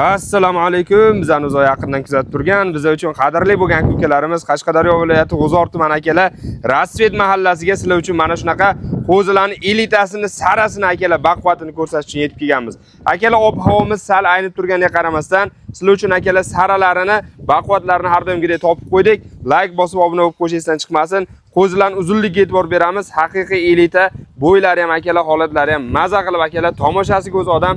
Assalomu alaykum. Bizani uzoq yaqindan kuzatib turgan, biz uchun qadrli bo'lgan ukalarimiz Qashqadaryo viloyati G'uzor tumani akalar Rasvet mahallasiga sizlar uchun mana shunaqa qo'zilarning elitasini, sarasini akalar baquvvatini ko'rsatish uchun yetib kelganmiz. Akalar ob-havomiz sal aynib turganiga qaramasdan, sizlar uchun akalar saralarini, baquvvatlarini har doimgidek topib qo'ydik. Like bosib obuna bo'lib qo'shingizdan chiqmasin. Qo'zilarning uzunligiga e'tibor beramiz. Haqiqiy elita, bo'ylari ham akalar, holatlari ham maza qilib akalar, tomoshasiga o'z odam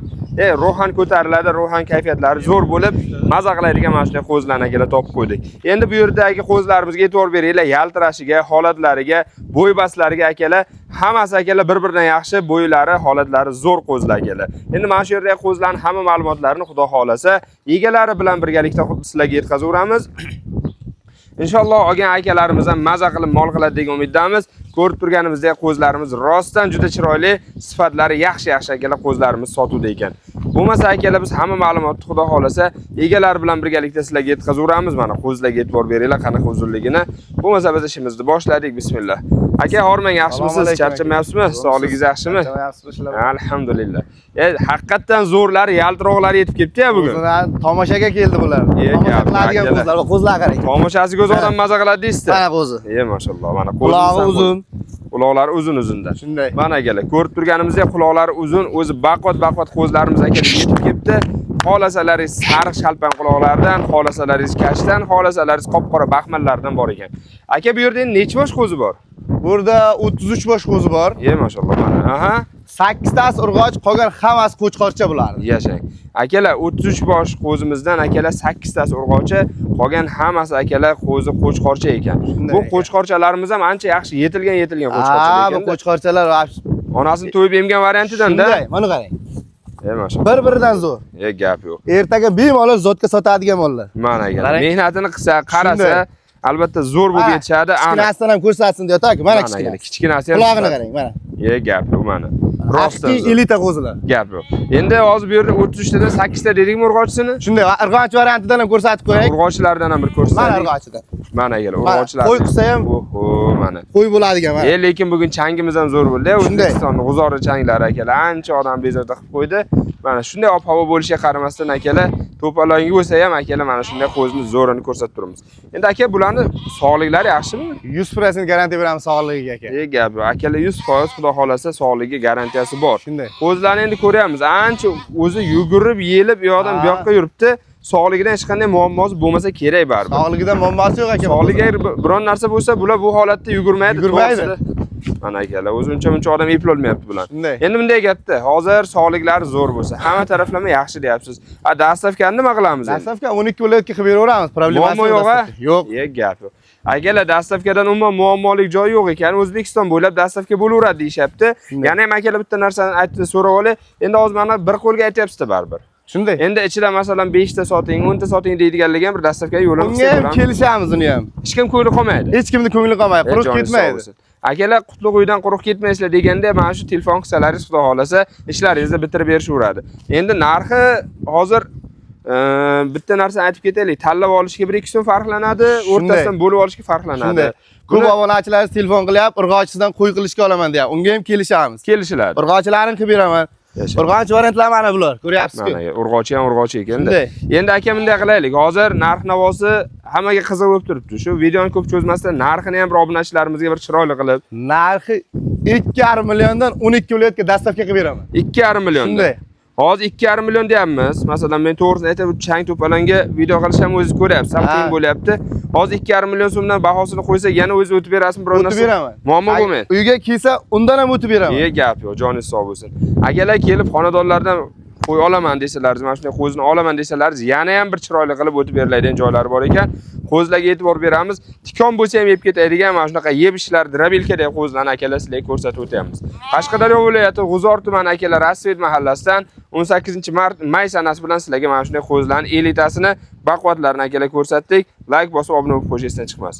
ruhan ko'tariladi, ruhan kayfiyatlari zo'r bo'lib, maza qiladigan mana shunday qo'zilarni akalar topib qo'ydik. Endi bu yerdagi qo'zilarimizga e'tibor beringlar, yaltirashiga, holatlariga, bo'ybaslariga akalar, hammasi akalar bir-biridan yaxshi, bo'ylari, holatlari zo'r qo'zilar akalar. Endi mana shu yerdagi qo'zilarning hamma ma'lumotlarini Xudo xolasa egalari bilan birgalikda sizlarga yetkazamiz. Inshaalloh olgan akalarimiz ham maza qilib mol qiladi degan umiddamiz. Ko'rib turganimizdek qo'zlarimiz rostdan juda chiroyli, sifatlari yaxshi akalar qo'zlarimiz sotuvda ekan. Bo'lmasa akalar biz hamma ma'lumotni Xudo xolasa egalari bilan birgalikda sizlarga yetkazamiz. Mana qo'zlarga e'tibor beringlar, qanaqa uzunligini. Bo'lmasa biz ishimizni boshladik. Bismillah. Aka, hormang, yaxshimisiz? Charchamayapsizmi? Sog'ligingiz yaxshimi? Alhamdulillah. Haqiqatan zo'rlari, yaltiroqlari yetib kelibdi-ya bugun. Tomoshaga keldi bular. Tomosha qiladigan qo'zlar va qo'zlar qarang. Tomoshasiga o'z odam maza qiladi deysiz. Mana qo'zi. Mashalloh, mana qulog'i uzun. Quloqlari uzun-uzundan. Shunday. Mana akalar, ko'rib turganimizdek quloqlari uzun, o'zi baquvvat qo'zlarimiz akalar yetib kelibdi. Xolasalaringiz sariq shalpan quloqlardan, xolasalaringiz kashdan, xolasalaringiz qop-qora baxmallardan bor ekan. Aka, bu yerda necha bosh qo'zi bor? Burada 33 bosh qo'zi bor. Mashalloh mana. Aha. 8 tasi urg'och, qolgan hammasi qo'chqorcha bular. Yashang. Akalar, 33 bosh qo'zimizdan akalar 8 tasi urg'ochi, qolgan hammasi akalar qo'zi qo'chqorcha ekan. Bu qo'chqorchalarimiz ham ancha yaxshi yetilgan qo'chqorcha ekan. Bu qo'chqorchalar onasini to'yib emgan variantidan-da. Shunday, mana qarang. Mashalloh. Bir-biridan zo'r. Gap yo'q. Ertaga bemalol zotga sotadigan mollar. Mana akalar, mehnatini qilsa, qarasa, albatta zo'r bo'lib yetishadi. Kichkinasidan ham ko'rsatsin deyapti-ku. Mana kichkinasi ham. Qulog'ini qarang, mana. Gap yo'q mana. Rostdan elita qo'zilar. Gap yo'q. Endi hozir bu yerda 33 tadan 8 ta dedikmi urg'ochisini? Shunday, urg'och variantidan ham ko'rsatib qo'ying. Urg'ochlardan ham bir ko'rsating. Mana urg'ochidan. Mana akalar, urg'ochlar. Qo'y qilsa ham, mana. Qo'y bo'ladigan mana. Lekin bugun changimiz ham zo'r bo'ldi. O'zbekistonning G'uzor changlari akalar ancha odam bezovta qilib qo'ydi. Mana shunday ob-havo bo'lishiga qaramasdan akalar, to'polonga bo'lsa ham akalar mana shunday qo'zini zo'rini ko'rsatib turamiz. Endi aka, bularning sog'liklari yaxshimi? 100% garantiya beramiz sog'ligiga aka. Gap yo'q. Akalar 100% Xudo xolasa sog'ligiga garantiyasi bor. Shunday. Qo'zlarni endi ko'ryapmiz. Ancha o'zi yugurib, yelib, u yoqdan bu yoqqa yuribdi. Sog'ligidan hech qanday muammosi bo'lmasa kerak baribir. Sog'ligidan muammosi yo'q aka. Sog'ligiga biron narsa bo'lsa, bular bu holatda yugurmaydi. Mana akalar, o'zi uncha odam eplolmayapti bular. Endi bunday gapda, hozir sog'liklari zo'r bo'lsa, hamma taraflama yaxshi deyapsiz. Dastavkani nima qilamiz endi? Dastavka 12 viloyatga qilib beraveramiz. Problemasi yo'q. Yo'q. Gap yo'q. Akalar, dastavkadan umuman muammolik joyi yo'q ekan. O'zbekiston bo'ylab dastavka bo'laveradi deyapti. Yana ham akalar bitta narsani aytdi, so'rab olay. Endi hozir mana bir qo'lga aytyapsiz-da baribir. Shunday. Endi ichida masalan 5 ta soting, 10 ta soting deydiganligi ham bir dastavkaga yo'l qilsa bo'ladi. Unga ham kelishamiz uni ham. Hech kim ko'ngli qolmaydi. Hech kimning ko'ngli qolmaydi, quruq ketmaydi. Akalar, qutlug' uydan quruq ketmaysizlar deganda, mana shu telefon qilsalaringiz Xudo xolasa ishlaringizni bitirib berishaveradi. Endi narxi hozir bitta narsa aytib ketaylik, tanlab olishga 1-2 so'm farqlanadi, o'rtasidan bo'lib olishga farqlanadi. Ko'p obunachilar telefon qilyapti, urg'ochisidan qo'y qilishga olaman deyapti. Unga ham kelishamiz. Kelishiladi. Urg'ochilarini qilib beraman. Urg'och variantlar mana bular. Ko'ryapsiz-ku. Mana urg'ochi ham urg'ochi ekan-da. Endi aka bunday qilaylik. Hozir narx-navosi hammaga qiziq bo'lib turibdi. Shu videoni ko'p cho'zmasdan narxini ham bir obunachilarimizga bir chiroyli qilib. Narxi 2,5 milliondan 12 viloyatga dastavka qilib beraman. 2,5 million. Shunday. Hozir 2,5 million deyapmiz. Masalan, men to'g'risini aytib, chang to'polonga video qilish ham o'zingiz ko'ryapsiz, ham qiyin bo'lyapti. Hozir 2,5 million so'mdan bahosini qo'ysak, yana o'zi o'tib berasizmi biror narsa? O'tib beraman. Muammo bo'lmaydi. Uyga kelsa, undan ham o'tib beraman. Gap yo'q, joningiz sog' bo'lsin. Akalar kelib xonadonlardan qo'y olaman desalaringiz, mana shunday qo'zini olaman desalaringiz, yana ham bir chiroyli qilib o'tib beriladigan joylari bor ekan. Qo'zlarga e'tibor beramiz. Tikon bo'lsa ham yeb ketadigan mana shunaqa yeb ishlar, drabilkadagi qo'zlarni akalar sizlarga ko'rsatib o'tamiz. Qashqadaryo viloyati G'uzor tumani akalar Rasvet mahallasidan 18 may sanasi bilan sizlarga mana shunday qo'zlarning elitasini, baquvvatlarini akalar ko'rsatdik. Like bosib obuna bo'lib qo'shingizdan chiqmasin.